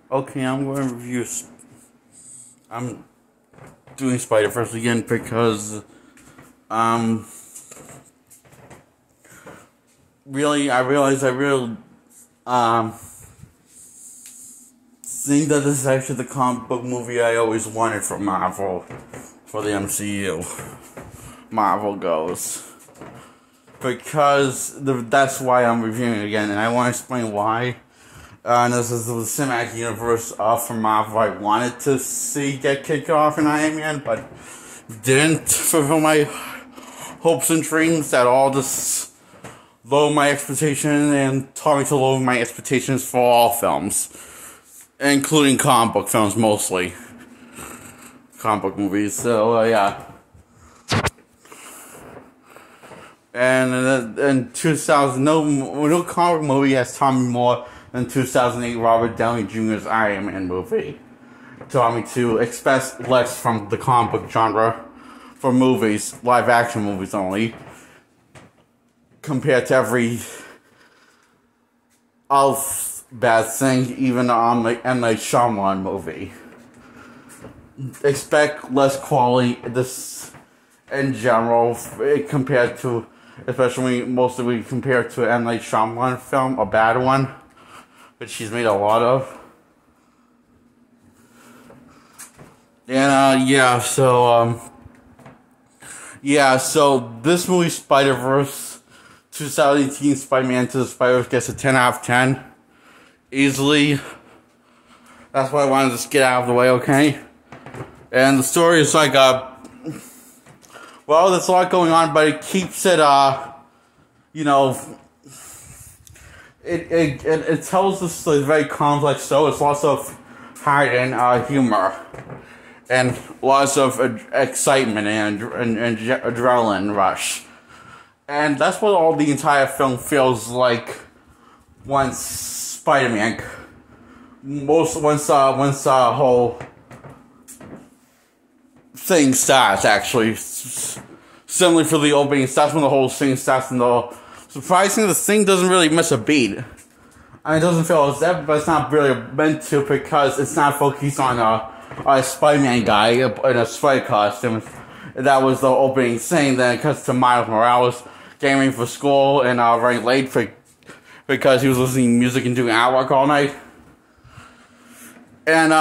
Okay, I'm going to review. I'm doing Spider-Verse again because, um, I really, um, think that this is actually the comic book movie I always wanted from Marvel, for the MCU. Marvel goes. Because that's why I'm reviewing it again, and I want to explain why. And this is the cinematic universe from Marvel I wanted to see get kicked off in Iron Man, but didn't fulfill my hopes and dreams at all. Just lowered my expectations and taught me to lower my expectations for all films, including comic book films mostly. Comic book movies, so yeah. And in 2000, no comic movie has taught me more than 2008 Robert Downey Jr.'s Iron Man movie. Taught me to expect less from the comic book genre for movies, live action movies only, compared to every else bad thing, even on the M. Night Shyamalan movie. Expect less quality this in general compared to. Especially mostly we compare it to an M. Night Shyamalan film, a bad one, which he's made a lot of. And so this movie, Spider-Verse, 2018 Spider-Man Into the Spider-Verse, gets a 10 out of 10. Easily. That's why I wanted to just get out of the way, okay? And the story is like well, there's a lot going on, but it keeps it, it tells us a very complex story. It's lots of heart and humor, and lots of excitement and adrenaline rush. And that's what all the entire film feels like once Spider-Man, once the whole thing starts, actually. Similarly for the opening, it starts when the whole thing starts, and surprisingly, the thing doesn't really miss a beat. I mean, it doesn't feel as that, but it's not really meant to, because it's not focused on a Spider-Man guy in a Spider costume. That was the opening thing. Then it cuts to Miles Morales getting ready for school and running late because he was listening to music and doing artwork all night. And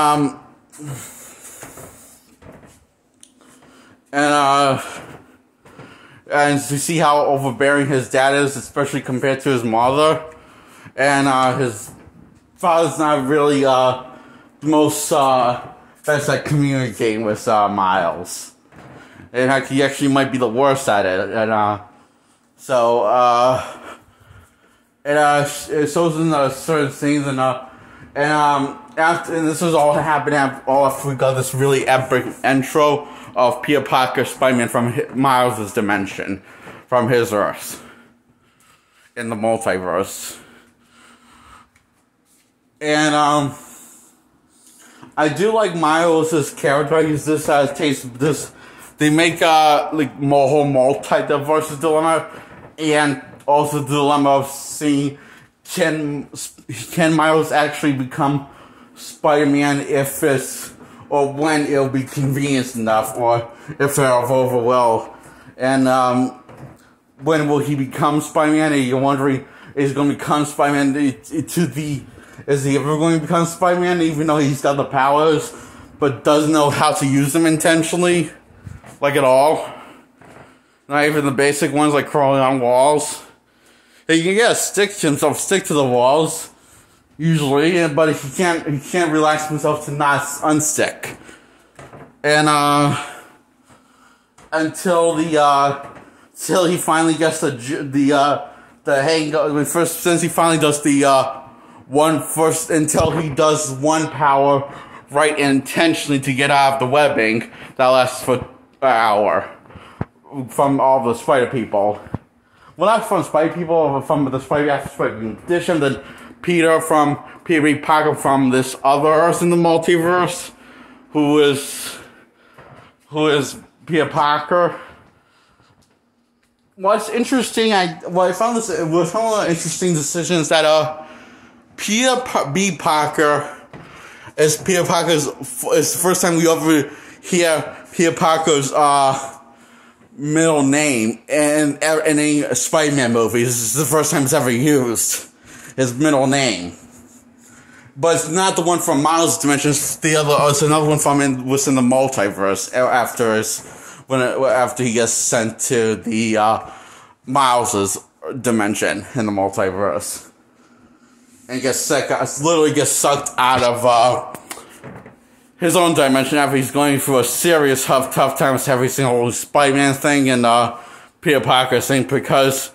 to see how overbearing his dad is, especially compared to his mother. And his father's not really the most best at communicating with Miles. In fact, he actually might be the worst at it. And it shows in certain things, and this was all happening after we got this really epic intro of Peter Parker Spider-Man from Miles' dimension, from his Earth, in the multiverse. And I do like Miles' character. He's they make like whole multiverse dilemma, and also the dilemma of seeing can Miles actually become Spider-Man if it's, or when it'll be convenient enough, or if it'll over well. And when will he become Spider-Man? And you're wondering, is he going to become Spider-Man is he ever going to become Spider-Man, even though he's got the powers, but doesn't know how to use them intentionally? Like at all? Not even the basic ones like crawling on walls. He can stick to the walls, usually, but he can't relax himself to not unstick. And until he finally gets the hang first, since he finally does until he does one power right intentionally to get out of the webbing that lasts for an hour from all the spider people. Well, not from spider people, but from the spider edition. Then Peter Parker from this other Earth in the multiverse, who is Peter Parker. What's interesting, I found this was one of the interesting decisions that Peter B. Parker It's Peter Parker's. It's the first time we ever hear Peter Parker's middle name in any Spider-Man movie. This is the first time it's ever used his middle name. But it's not the one from Miles' Dimension. It's another one from within the multiverse. After he gets sent to the Miles' dimension in the multiverse, and literally gets sucked out of his own dimension after he's going through a serious tough time with every single Spider-Man thing and Peter Parker thing, because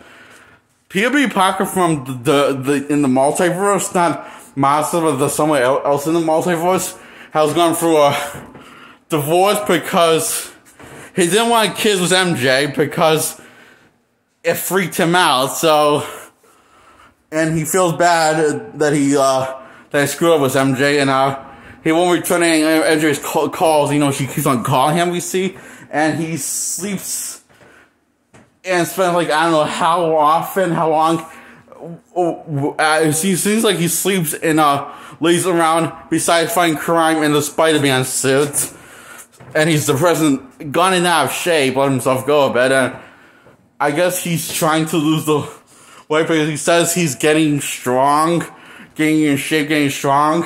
Peter Parker from the in the multiverse, not Miles, but somewhere else in the multiverse, has gone through a divorce because he didn't want kids with MJ because it freaked him out. So, and he feels bad that he screwed up with MJ, and he won't return any MJ's calls. You know, she keeps on calling him. We see, and he sleeps and spends like I don't know how long. It seems like he sleeps and lays around besides fighting crime in the Spider-Man suit, and he's depressed and gone and out of shape, let himself go a bit, and I guess he's trying to lose the weight because he says he's getting strong, getting in shape, getting strong,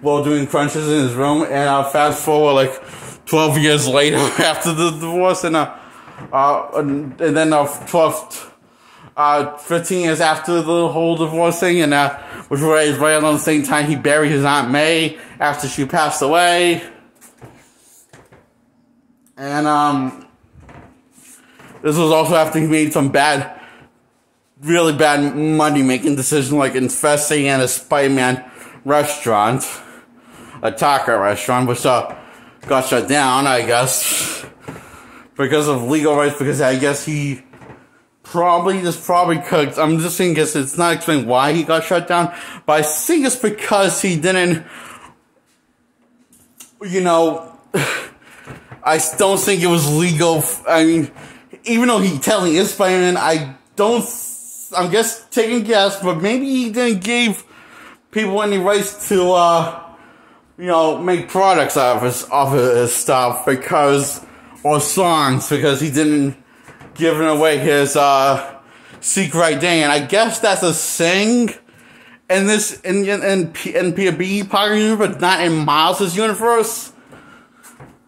while doing crunches in his room, and fast forward like 12 years later after the divorce, and then 15 years after the whole divorce thing, and which was right around the same time he buried his Aunt May after she passed away. And this was also after he made some really bad money-making decisions, like investing in a Spider-Man restaurant, a taco restaurant, which got shut down, I guess, because of legal rights, because I guess he probably could. I'm just saying, guess it's not explaining why he got shut down, but I think it's because he didn't, you know, I don't think it was legal. I mean, even though he technically is Spider-Man, I'm just taking a guess, but maybe he didn't give people any rights to, make products off of his stuff or songs, because he didn't give away his secret identity, and I guess that's a thing in this in Peter Parker universe, but not in Miles' universe.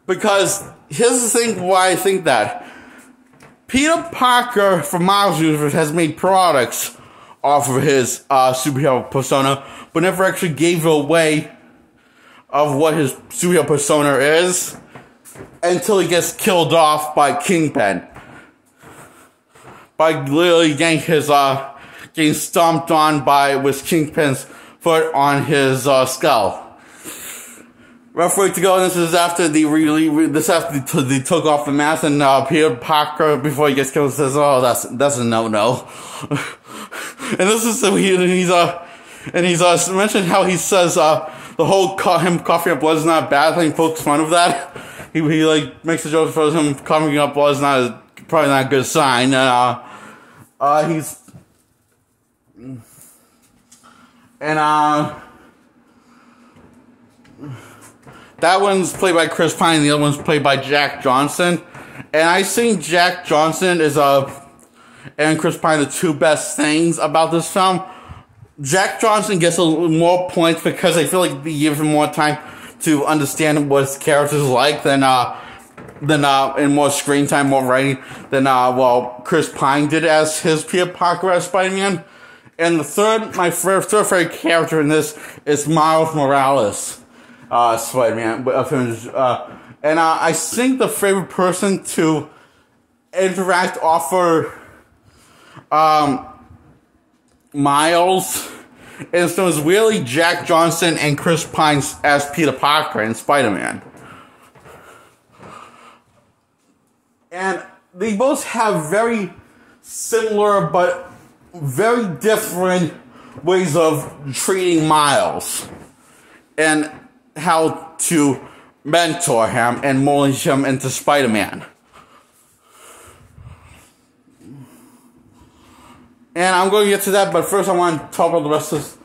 Because here's the thing why I think that Peter Parker from Miles' universe has made products off of his superhero persona, but never actually gave away of what his superhero persona is until he gets killed off by Kingpin. By literally getting stomped on with Kingpin's foot on his skull. Rough way to go. This is after they took off the mask, and Peter Parker, before he gets killed, says, "Oh, that's a no." And this is he's mentioned how he says the whole him coughing up blood is not a bad thing. Pokes fun of that. He makes a joke for him coughing up blood is probably not a good sign. That one's played by Chris Pine, and the other one's played by Jack Johnson. And I think Jack Johnson and Chris Pine, the two best things about this film. Jack Johnson gets a little more points because I feel like they give him more time to understand what his character's like than and more screen time, more writing than Chris Pine did as his Peter Parker as Spider-Man. And my third favorite character in this is Miles Morales. Spider-Man, and I think the favorite person to offer Miles is really Jack Johnson and Chris Pine as Peter Parker and Spider-Man. And they both have very similar but very different ways of treating Miles and how to mentor him and mold him into Spider-Man. And I'm going to get to that, but first I want to talk about the rest of this.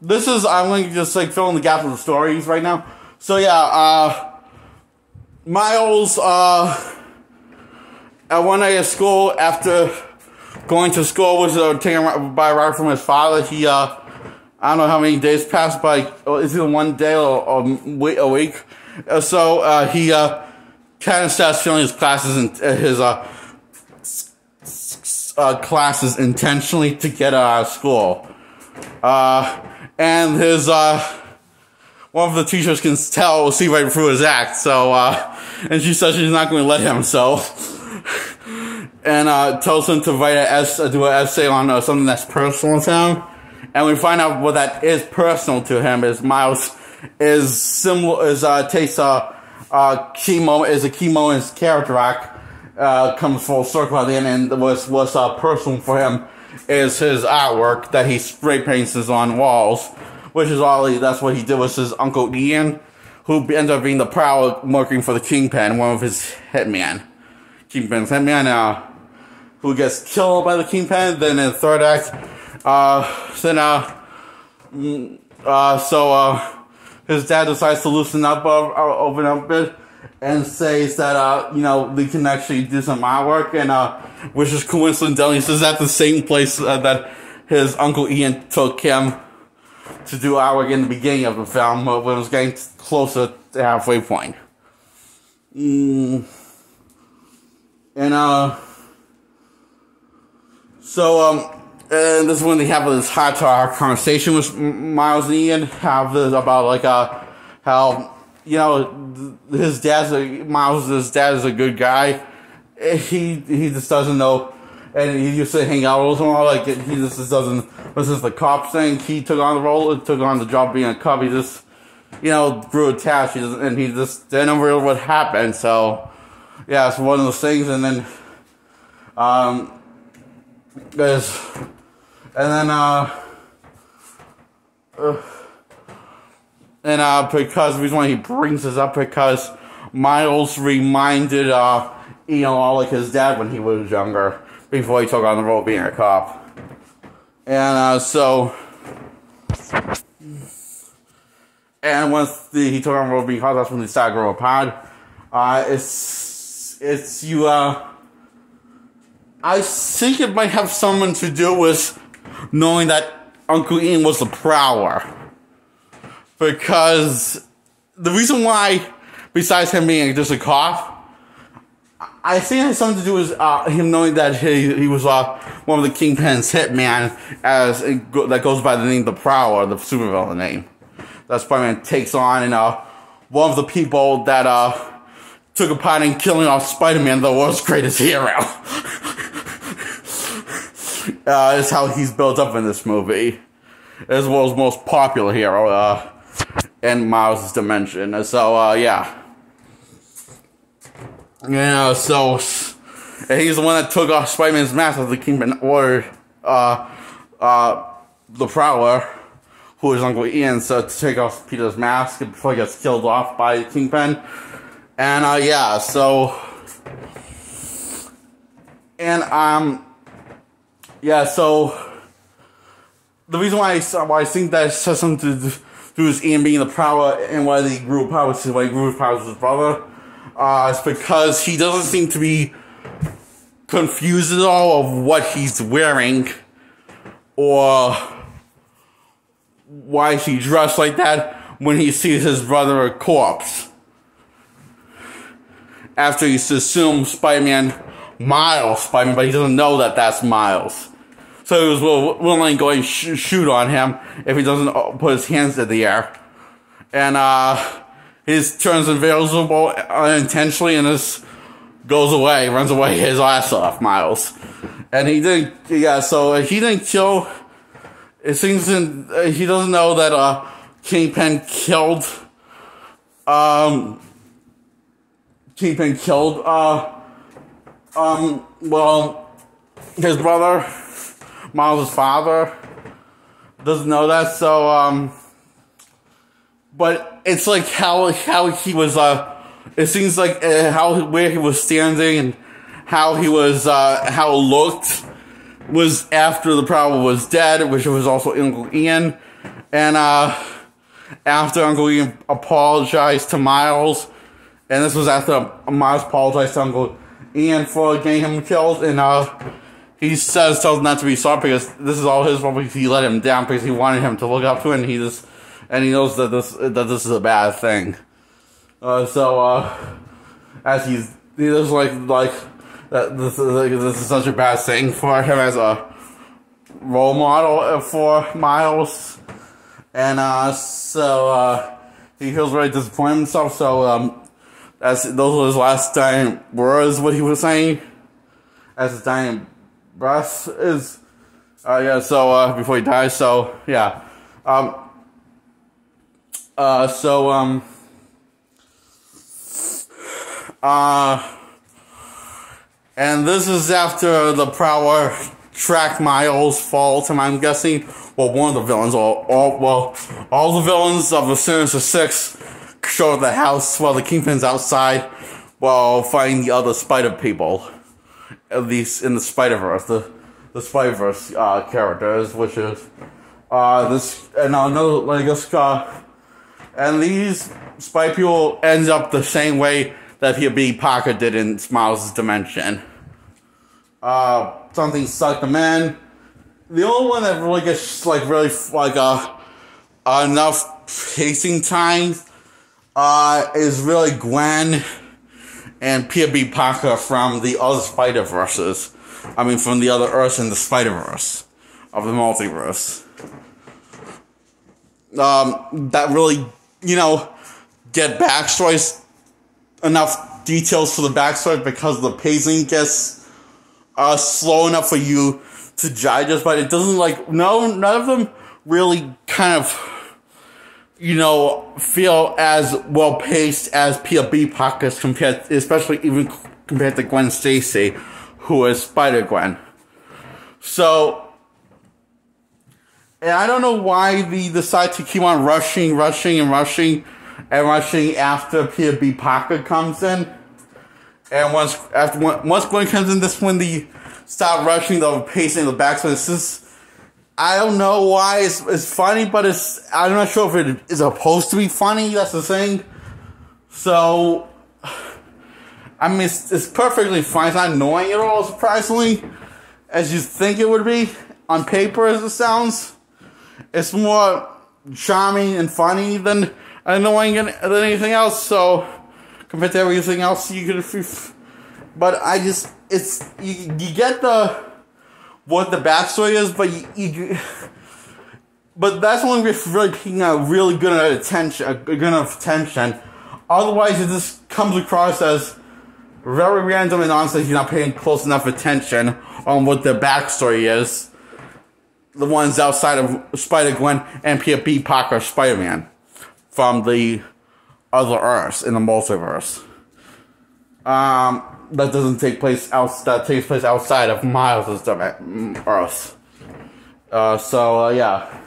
this is, I'm going to just like fill in the gaps of the stories right now. So yeah, Miles, at one day at school, after going to school, was taken by a ride from his father. He, I don't know how many days passed by, it's either one day or a week. So he kind of starts failing his classes and his classes intentionally to get out of school. And his one of the teachers can see right through his act. So and she says she's not going to let him. So and tells him to do an essay on something that's personal to him. And we find out what that is personal to him is Miles is similar takes a key moment in his character arc, comes full circle at the end, and what's personal for him is his artwork that he spray paints on walls, which is that's what he did with his Uncle Ian, who ended up being the Prowler working for the Kingpin, one of his Kingpin's hitman, who gets killed by the Kingpin. Then in the third act, his dad decides to loosen up, open up a bit, and says that, they can actually do some artwork, and, which is coincidentally, this is at the same place that his Uncle Ian took him to do artwork in the beginning of the film, when it was getting closer to halfway point. And, and this is when they have this heart-to-heart conversation with Miles and Ian, about, like, how, Miles' dad is a good guy. He just doesn't know, and he used to hang out with him all, like, he just doesn't, this is the cop thing, he took on the job of being a cop, he just, grew attached, and he just didn't know really what happened, so, yeah, it's one of those things, and then, because the reason why he brings this up, because Miles reminded Ian all like his dad when he was younger, before he took on the role of being a cop. And and once he took on the role of being a cop, that's when they started growing apart. I think it might have something to do with knowing that Uncle Ian was the Prowler. Because the reason why, besides him being just a cop, I think it has something to do with him knowing that he was one of the Kingpin's hitman, that goes by the name the Prowler, the supervillain name that Spider-Man takes on, and one of the people that took a part in killing off Spider-Man, the world's greatest hero. Is how he's built up in this movie. As well as most popular hero in Miles' dimension. So, yeah. So and he's the one that took off Spider-Man's mask as the Kingpin ordered the Prowler, who is Uncle Ian, so to take off Peter's mask before he gets killed off by the Kingpin. And, yeah, so... And, yeah, so... The reason why I think that it has something to do with Ian being the Prowler and why they grew apart, which is why he grew apart with his brother, is because he doesn't seem to be confused at all of what he's wearing or why he dressed like that when he sees his brother a corpse. After he assumes Spider-Man, but he doesn't know that that's Miles. So he was willing to go and shoot on him if he doesn't put his hands in the air. And he turns invisible unintentionally and just goes away, runs away his ass off, Miles. And he didn't, so he didn't kill, it seems he doesn't know that Kingpin killed his brother. Miles' father doesn't know that, so, but it's like how he was, it seems like where he was standing and how he was, how it looked was after the Prowler was dead, which was also Uncle Ian, And after Uncle Ian apologized to Miles, and this was after Miles apologized to Uncle Ian for getting him killed, and he tells him not to be sorry because this is all his fault because he let him down because he wanted him to look up to it, and he knows that this is a bad thing. As he just like that this is such a bad thing for him as a role model for Miles, and he feels very disappointed in himself. So as those were his last dying words, what he was saying as his dying breath is, before he dies. So yeah, and this is after the Prowler tracked Miles' fall, I'm guessing. Well, one of the villains, all the villains of the Sinister Six show at the house while the Kingpin's outside while fighting the other Spider people. At least in the Spider-Verse, the Spider-Verse characters, which is this and and these Spider people ends up the same way that Peter B. Parker did in Miles' dimension. Something sucked them in. The only one that really gets enough pacing time is really Gwen and Peter B. Parker from the other Spider-Verses. I mean, from the other Earths in the Spider-Verse of the multiverse. That really, get backstories, enough details for the backstory because the pacing gets slow enough for you to digest, but it doesn't none of them really kind of, feel as well paced as Peter B. Parker's especially even compared to Gwen Stacy, who is Spider-Gwen. So, and I don't know why they decide to keep on rushing after Peter B. Parker comes in. And once Gwen comes in, this when they stop rushing the pacing the back. So it's just, I don't know why it's funny, but I'm not sure if it is supposed to be funny. That's the thing. So, I mean, it's perfectly fine. It's not annoying at all, surprisingly, as you think it would be on paper, as it sounds. It's more charming and funny than annoying than anything else. So, compared to everything else you could, but you get what the backstory is, but but that's only if really paying really good enough attention. Otherwise, it just comes across as very random and honestly, you're not paying close enough attention on what the backstory is. The ones outside of Spider-Gwen and Peter B. Parker Spider-Man from the other Earths in the multiverse. That doesn't take place that takes place outside of Miles' Earth. Yeah.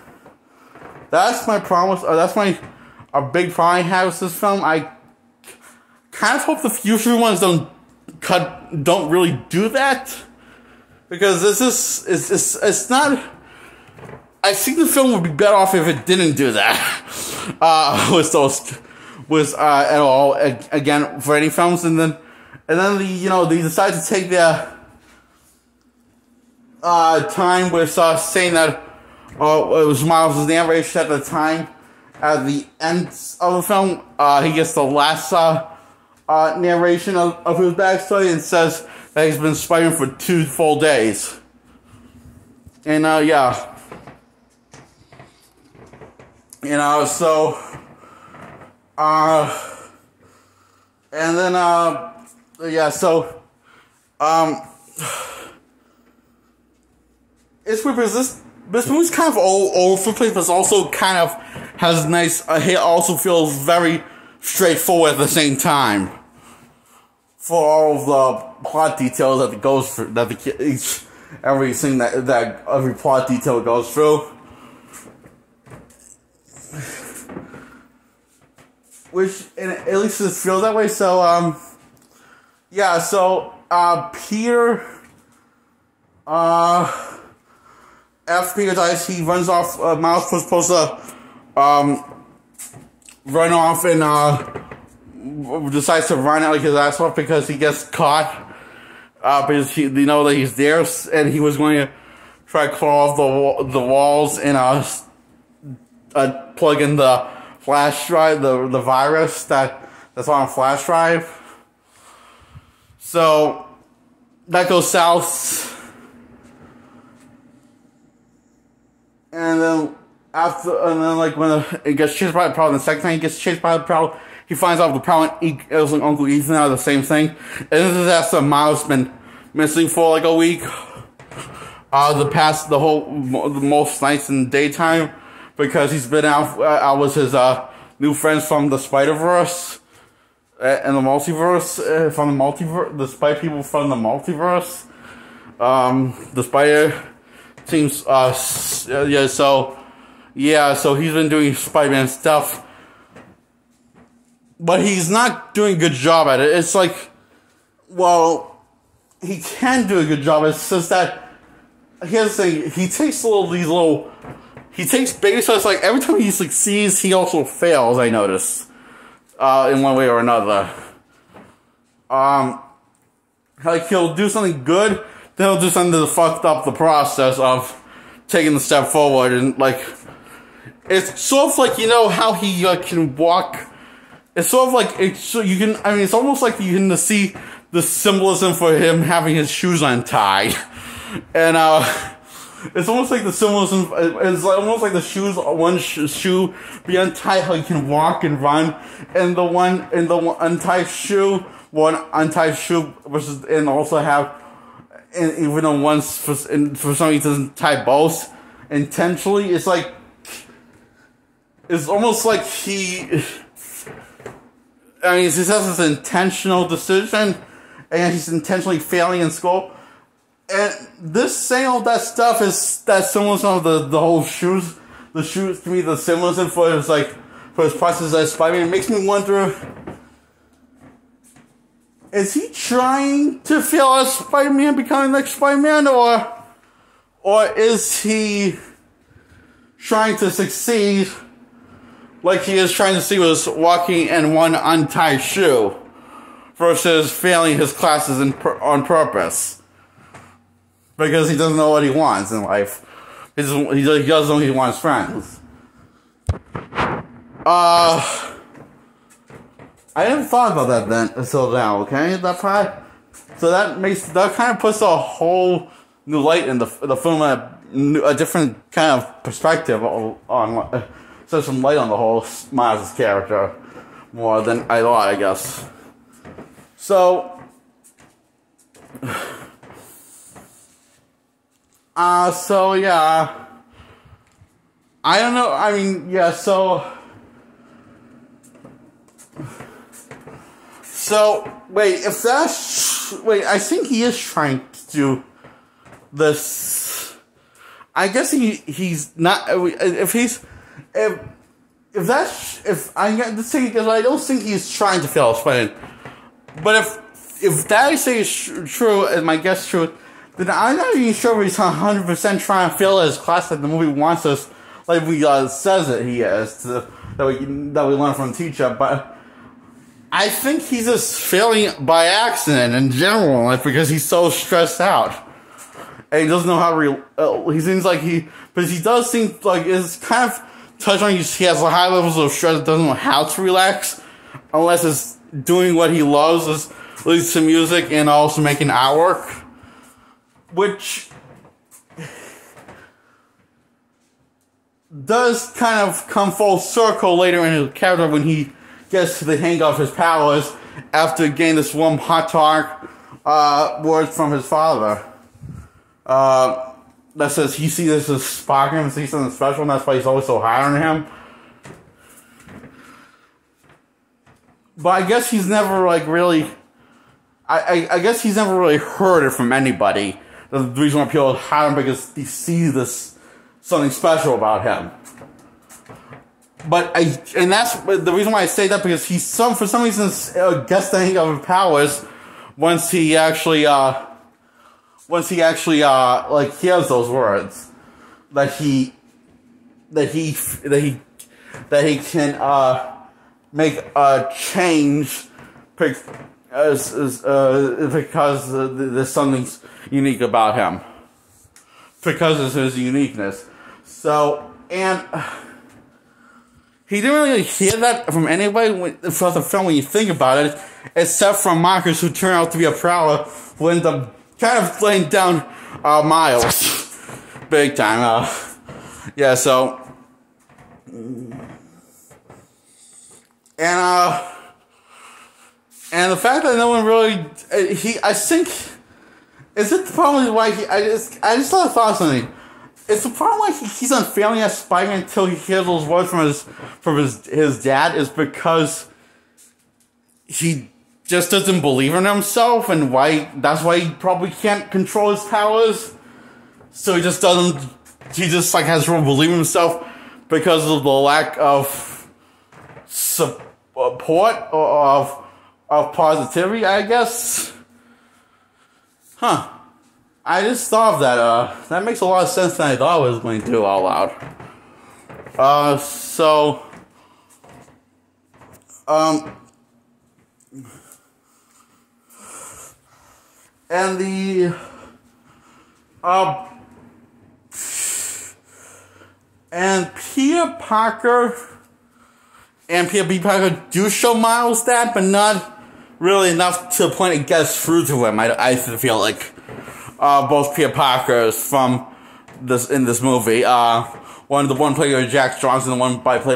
That's my promise. That's a big problem I have with this film. I kind of hope the future ones don't really do that, because it's not. I think the film would be better off if it didn't do that. At all again for any films, and then they decide to take their time with saying that it was Miles' narration at the time. At the end of the film, he gets the last narration of his backstory and says that he's been Spider-Man for 2 full days. And yeah. So and then yeah, so it's weird because this movie's kind of all over the place, but also kind of has nice. It also feels very straightforward at the same time for all of the plot details that it goes through. Everything that every plot detail goes through. Which, at least it feels that way. So, yeah. So, Peter, after Peter dies, he runs off. Miles was supposed to run off and decides to run out like his ass off because he gets caught. Because they know that he's there, and he was going to try to claw off the walls and plug in the flash drive, the virus that's on a flash drive. So that goes south, and then like when it gets chased by the Prowler, the second time he gets chased by the Prowler, he finds out the Prowler and Uncle Ethan are the same thing. And this is after Miles been missing for like a week. The most nights in the daytime, because he's been out with his new friends from the Spider-Verse and the multiverse, the Spider people from the multiverse. The Spider teams, so he's been doing Spider-Man stuff, but he's not doing a good job at it. It's like, well, he can do a good job. It's just that, here's the thing, he takes baby steps. Like, every time he succeeds, he also fails, I notice. In one way or another. Like, he'll do something good, then he'll do something that fucked up the process of taking the step forward. And, like, it's sort of like, you know how he can walk. It's sort of like, it's almost like you can see the symbolism for him having his shoes untied. And, it's almost like the symbolism, it's almost like the shoes, one shoe be untied, how you can walk and run, and the untied shoe versus, and also have, and even though once for some reason doesn't tie both intentionally, it's like, it's almost like he has this intentional decision, and he's intentionally failing in school. And this saying all that stuff is that symbolism of the whole shoes. The shoes, to me, the symbolism for his process as Spider-Man. It makes me wonder, is he trying to fail as Spider-Man, becoming the next Spider-Man, or is he trying to succeed like he is trying to see with walking in one untied shoe versus failing his classes on purpose? Because he doesn't know what he wants in life. He doesn't know he wants friends. I didn't thought about that then until now, okay? So that kind of puts a whole new light in the film, a different kind of perspective on sets some light on the whole Miles' character more than I thought, I guess. So yeah. I don't know, I mean, yeah, so, wait, I think he is trying to do this. I guess he's not, because I don't think he's trying to fail Spider-Man. But if that I say is true, and my guess is true, then I'm not even sure if he's 100% trying to fail his class like the movie wants us, like we says that he is, that we learn from the teacher. But I think he's just failing by accident in general, like, because he's so stressed out, and he doesn't know how to. He seems like but he does seem like it's kind of touched on. He has high levels of stress, doesn't know how to relax, unless it's doing what he loves, is listening to music and also making artwork. Which does kind of come full circle later in his character when he gets to the hang of his powers after getting this one hot talk words from his father. That says he sees this as sparking and sees something special, and that's why he's always so high on him. But I guess he's never really. I guess he's never really heard it from anybody. The reason why people hire him, because they see this something special about him. And that's the reason why I say that, because for some reason gets the hang of his powers once he actually hears those words that he that he can make a change because there's something unique about him. Because of his uniqueness. So, and he didn't really hear that from anybody throughout the film when you think about it, except from Marcus, who turned out to be a prowler, who ended up kind of laying down Miles. Big time. Yeah, so. And the fact that no one really, I think, is it the problem why I just thought of something. It's the problem why he's unfailing as Spider-Man until he hears those words from his dad is because he just doesn't believe in himself, and that's why he probably can't control his powers. So he just has trouble believing in himself because of the lack of support or of positivity, I guess. Huh. I just thought of that. That makes a lot of sense than I thought I was going to do out loud. And and Peter Parker and Peter B. Parker do show Miles that, but not really enough to the point it gets through to him. I feel like both Peter Parkers from in this movie. One played by Jack Johnson, the one played by